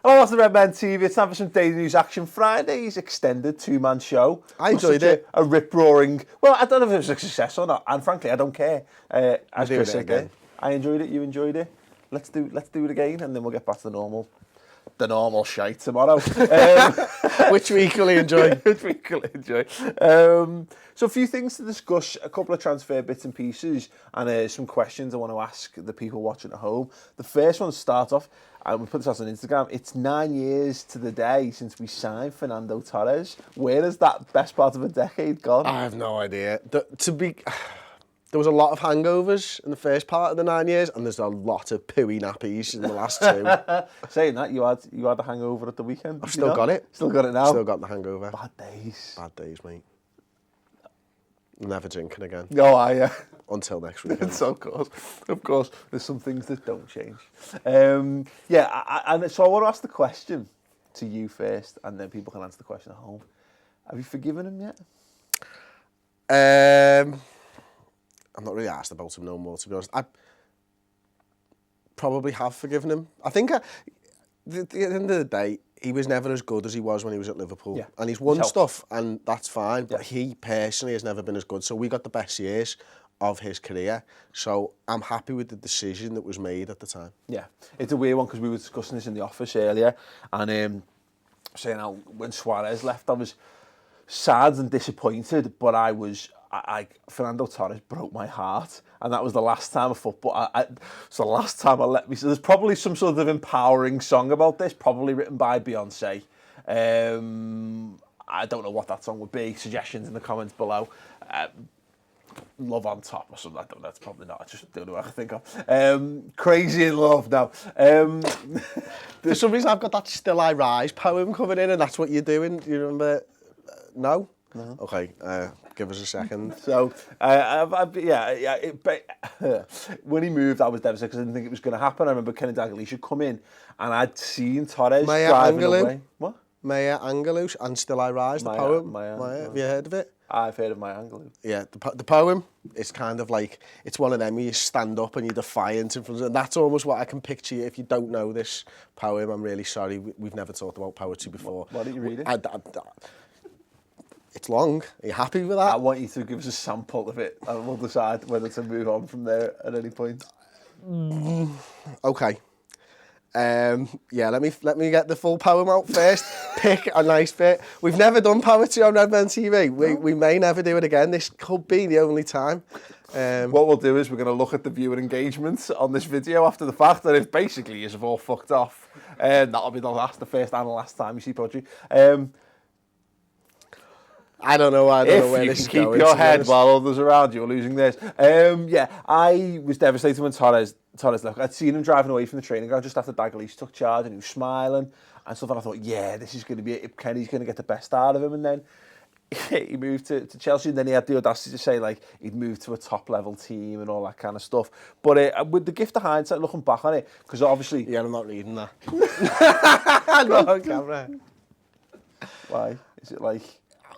Hello, that's the Redmen TV. It's time for some Daily News Action. Friday's extended two-man show. I enjoyed it. A rip-roaring... Well, I don't know if it was a success or not, and frankly, I don't care. As Chris said again. I enjoyed it, you enjoyed it. Let's do it again, and then we'll get back to the normal shite tomorrow. Which we equally enjoy. So a few things to discuss, a couple of transfer bits and pieces, and some questions I want to ask the people watching at home. The first one to start off, and we put this out on Instagram, it's 9 years to the day since we signed Fernando Torres. Where has that best part of a decade gone? I have no idea. There was a lot of hangovers in the first part of the 9 years, and there's a lot of pooey nappies in the last two. Saying that, you had a hangover at the weekend. I've still got it. Still got it now? Still got the hangover. Bad days. Bad days, mate. Never drinking again. No, I... Until next weekend. So, of course, there's some things that don't change. And so I want to ask the question to you first, and then people can answer the question at home. Have you forgiven him yet? I'm not really asked about him no more, to be honest. I probably have forgiven him. I think at the end of the day, he was never as good as he was when he was at Liverpool. Yeah. And he's won stuff, and that's fine, but Yeah. he personally has never been as good. So we got the best years of his career. So I'm happy with the decision that was made at the time. Yeah, it's a weird one because we were discussing this in the office earlier, and saying how when Suarez left, I was sad and disappointed, but Fernando Torres broke my heart, and that was the last time of football. It's the last time I let me. So there's probably some sort of empowering song about this, probably written by Beyonce. I don't know what that song would be. Suggestions in the comments below. Love on Top or something. I don't know. It's probably not. I just don't know what I can think of. Crazy in Love now. For some reason, I've got that Still I Rise poem coming in, and that's what you're doing. Do you remember? No? No. Okay. Give us a second. So, when he moved, I was devastated because I didn't think it was going to happen. I remember Kenny Dalglish had come in, and I'd seen Torres driving away. What? Maya Angelou and Still I Rise, the poem. Maya. Have you heard of it? I've heard of Maya Angelou. Yeah, the poem, it's kind of like, it's one of them where you stand up and you're defiant in front of, and that's almost what I can picture you. If you don't know this poem, I'm really sorry. We've never talked about poetry before. Why don't you read it? It's long. Are you happy with that? I want you to give us a sample of it, and we'll decide whether to move on from there at any point. Okay. Yeah, let me get the full poem out first. Pick a nice bit. We've never done poetry on Redmen TV. We may never do it again. This could be the only time. What we'll do is we're going to look at the viewer engagement on this video after the fact, and if basically you've all fucked off, that'll be the first and the last time you see poetry. I don't know where this is going. If you can keep your head while others around you are losing this. Yeah, I was devastated when Torres left. I'd seen him driving away from the training ground just after Dalglish took charge, and he was smiling and stuff, and I thought, yeah, this is going to be it. Kenny's going to get the best out of him, and then he moved to Chelsea, and then he had the audacity to say, like, he'd moved to a top-level team and all that kind of stuff. But with the gift of hindsight, looking back on it, because obviously... Yeah, I'm not reading that. No, on camera. Why? Is it like...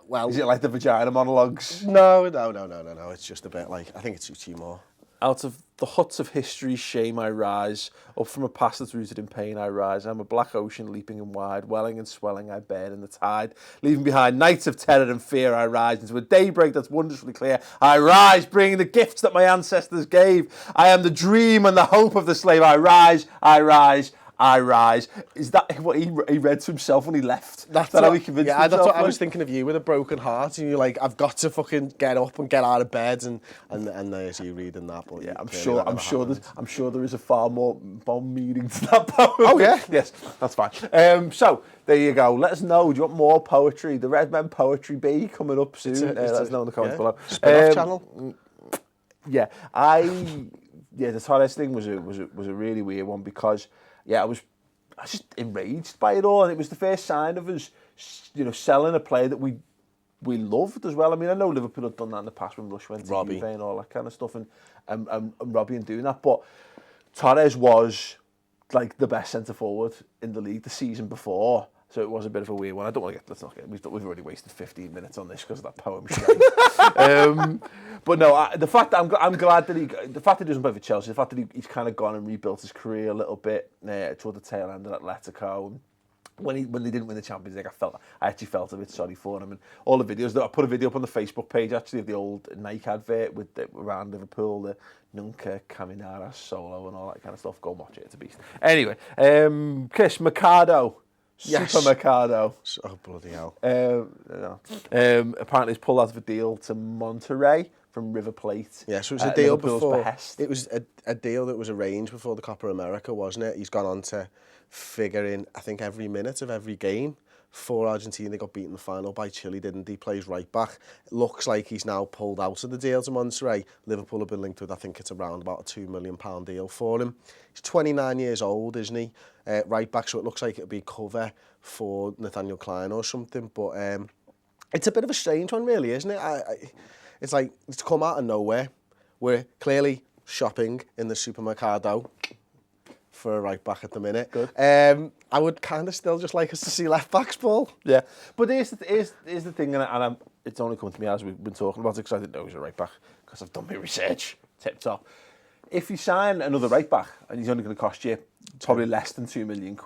Well, is it like the vagina monologues? No. It's just a bit like, I think it suits you more. Out of the huts of history's shame I rise, up from a past that's rooted in pain I rise. I'm a black ocean leaping and wide, welling and swelling I bear in the tide. Leaving behind nights of terror and fear I rise, into a daybreak that's wondrously clear. I rise, bringing the gifts that my ancestors gave. I am the dream and the hope of the slave. I rise, I rise, I rise. Is that what he read to himself when he left? That's how he convinced himself? Yeah, that's what I was thinking of you with a broken heart, and you're like, I've got to fucking get up and get out of bed, and there's you reading that. But yeah, I'm sure there is a far more meaning to that poem. Oh yeah, yes, that's fine. So there you go. Let us know. Do you want more poetry? The Redmen Poetry Bee coming up soon. Let us know in the comments below. Spin-off channel. Yeah, the Torres thing was a really weird one because. Yeah, I was just enraged by it all, and it was the first sign of us, selling a player that we loved as well. I mean, I know Liverpool had done that in the past when Rush went to Juve and all that kind of stuff, and Robbie and doing that. But Torres was like the best centre forward in the league the season before, so it was a bit of a weird one. I don't want to we've already wasted 15 minutes on this because of that poem. But no, the fact that I'm glad that the fact that he doesn't play for Chelsea, the fact that he's kind of gone and rebuilt his career a little bit toward the tail end of Atletico, when they didn't win the Champions League, I actually felt a bit sorry for him. And all the videos, I put a video up on the Facebook page actually of the old Nike advert with around Liverpool, the Nunca Caminara solo and all that kind of stuff. Go and watch it, it's a beast. Anyway, Chris, Mercado. Yes. Super Mercado. Oh, bloody hell. Apparently he's pulled out of a deal to Monterrey from River Plate. Yeah, so it was a deal Liverpool's before. behest. It was a deal that was arranged before the Copa America, wasn't it? He's gone on to figure in, I think, every minute of every game. For Argentina, they got beaten in the final by Chile, didn't he? Plays right back. It looks like he's now pulled out of the deal to Monterrey. Liverpool have been linked with, I think it's around about a £2 million deal for him. He's 29 years old, isn't he? Right back, so it looks like it'll be cover for Nathaniel Klein or something. But it's a bit of a strange one, really, isn't it? It's like it's come out of nowhere. We're clearly shopping in the Supermercado for a right back at the minute. Good. I would kind of still just like us to see left backs, Paul. Yeah, but here's the thing, and it's only come to me as we've been talking about it because I didn't know he was a right back because I've done my research, tip top. If you sign another right back and he's only going to cost you probably less than £2 million,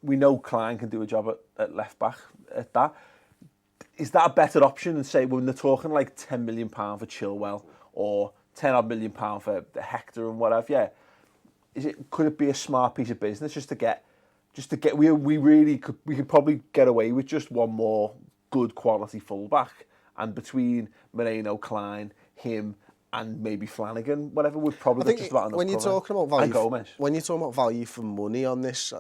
we know Klein can do a job at left back at that. Is that a better option than say when they're talking like £10 million for Chilwell or £10 million for Hector and whatever? Yeah. Could it be a smart piece of business just to get we could probably get away with just one more good quality fullback, and between Moreno, Klein, him and maybe Flanagan, whatever, would probably just about enough. When you're talking about value, Gomez. When you're talking about value for money on this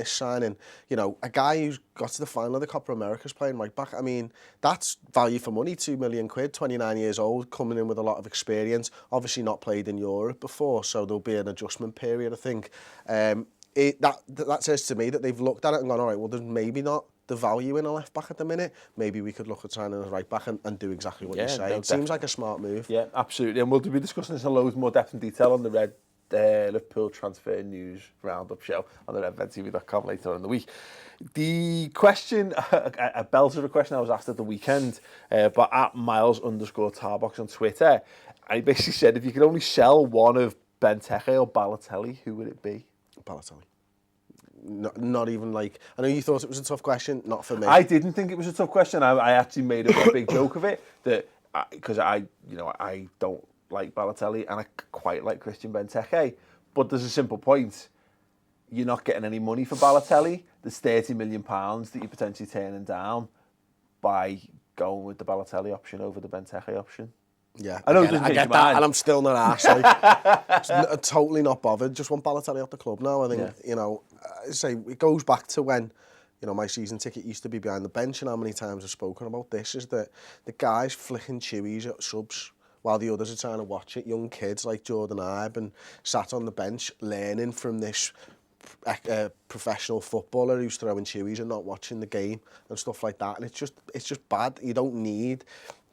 signing, you know, a guy who's got to the final of the Copa America's playing right back. I mean, that's value for money. £2 million, 29 years old, coming in with a lot of experience. Obviously not played in Europe before, so there'll be an adjustment period, I think. That says to me that they've looked at it and gone, all right, well, there's maybe not the value in a left back at the minute. Maybe we could look at signing a right back and do exactly what you say. No, it seems like a smart move. Yeah, absolutely. And we'll be discussing this in loads more depth and detail on the Liverpool transfer news roundup show on the redmentv.com later on in the week. The question, a belter of a question I was asked at the weekend, but at Miles_Tarbox on Twitter, I basically said, if you could only sell one of Benteke or Balotelli, who would it be? Balotelli. Not even like, I know you thought it was a tough question, not for me. I didn't think it was a tough question. I actually made a big joke of it, that because I don't like Balotelli and I quite like Christian Benteke, but there's a simple point. You're not getting any money for Balotelli. There's £30 million that you're potentially turning down by going with the Balotelli option over the Benteke option. Yeah, I get that, and I'm still not arsed. Totally not bothered. Just want Balotelli off the club now. I think, you know, I say it goes back to when, you know, my season ticket used to be behind the bench, and how many times I've spoken about this, is that the guys flicking chewies at subs while the others are trying to watch it. Young kids like Jordan Ibe and sat on the bench learning from this professional footballer who's throwing chewies and not watching the game and stuff like that. And it's just bad. You don't need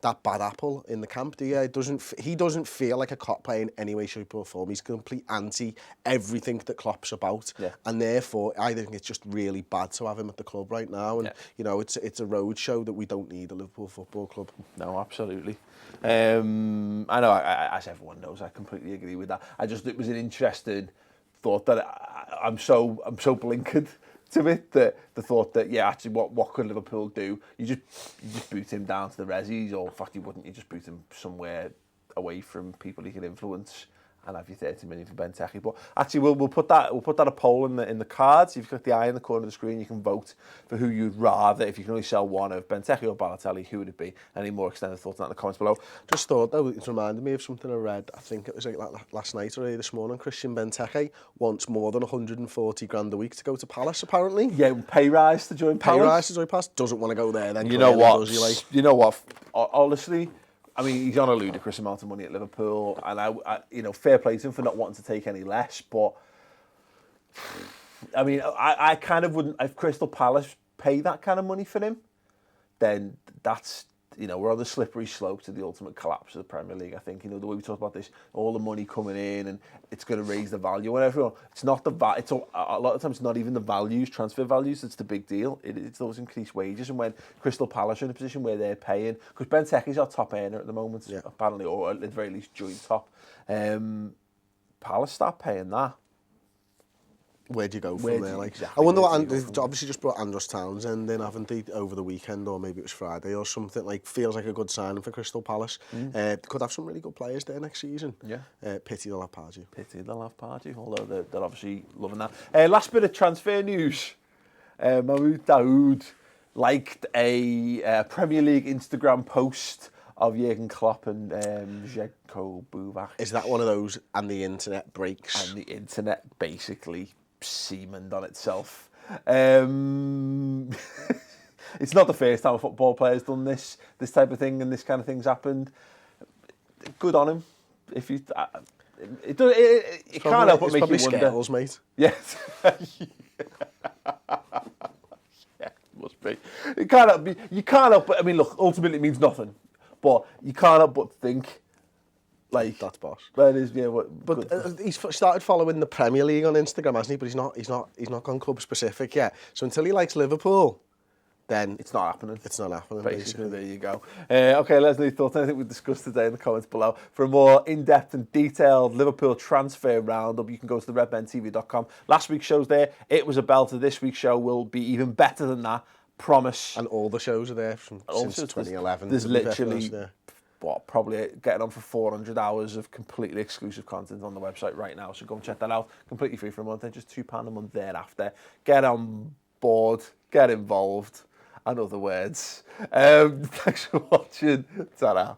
that bad apple in the camp, do you? He doesn't feel like a Klopp player in any way, shape or form. He's complete anti everything that Klopp's about, and therefore I think it's just really bad to have him at the club right now. And you know, it's a road show that we don't need a Liverpool Football Club. No, absolutely. I know, as everyone knows, I completely agree with that. It was an interesting thought that I'm so blinkered to it, that the thought that actually what could Liverpool do? You just boot him down to the resis, or in fact you wouldn't. You just boot him somewhere away from people he can influence and have your 30 million for Benteke. But actually we'll put that a poll in the cards. If you click the eye in the corner of the screen, you can vote for who you'd rather. If you can only sell one of Benteke or Balotelli, who would it be? Any more extended thoughts on that in the comments below? Just thought though, it's reminded me of something I read. I think it was like last night or early this morning. Christian Benteke wants more than 140 grand a week to go to Palace, apparently. Yeah, pay rise to join Palace. Pay rise to join Palace. Doesn't want to go there then. You know what? You know what? Honestly, I mean, he's on a ludicrous amount of money at Liverpool, and I fair play to him for not wanting to take any less. But I mean, I kind of wouldn't. If Crystal Palace pay that kind of money for him, then that's, we're on the slippery slope to the ultimate collapse of the Premier League. I think, the way we talk about this, all the money coming in and it's going to raise the value and everyone. It's not a lot of times it's not even the values, transfer values, that's the big deal. It's those increased wages. And when Crystal Palace are in a position where they're paying, because Benteke's our top earner at the moment, apparently, or at the very least joint top. Palace start paying that. where do you go from Where do there? you- Like, exactly, I wonder where what do you go they've from there? obviously just brought Andros Townsend in, haven't they, over the weekend, or maybe it was Friday or something. Like, feels like a good signing for Crystal Palace. Could have some really good players there next season. Yeah. Pity they'll have Pardew. Pity they'll have Pardew, although they're obviously loving that. Last bit of transfer news. Mahmoud Dahoud liked a Premier League Instagram post of Jurgen Klopp and Željko Buvac. Is that one of those, and the internet breaks? And the internet basically semened on itself. It's not the first time a football player's done this type of thing, and this kind of thing's happened. Good on him. If you, it can't help but make you wonder. Skittles, mate. Yes. Yeah, must be. It can't help. You can't help. But I mean, look. Ultimately, it means nothing. But you can't help but think, like, That's boss. that is, yeah. But he's started following the Premier League on Instagram, hasn't he? But he's not gone club specific yet. So until he likes Liverpool, then it's not happening. It's not happening. Basically, there you go. Okay, let us know your thoughts. Anything we've discussed today in the comments below. For a more in-depth and detailed Liverpool transfer roundup, you can go to the redmentv.com. Last week's show's there. It was a belter. This week's show will be even better than that. Promise. And all the shows are there since 2011. There's literally, probably getting on for 400 hours of completely exclusive content on the website right now. So go and check that out. Completely free for a month and just £2 a month thereafter. Get on board. Get involved. And other words. Thanks for watching. Ta-ra.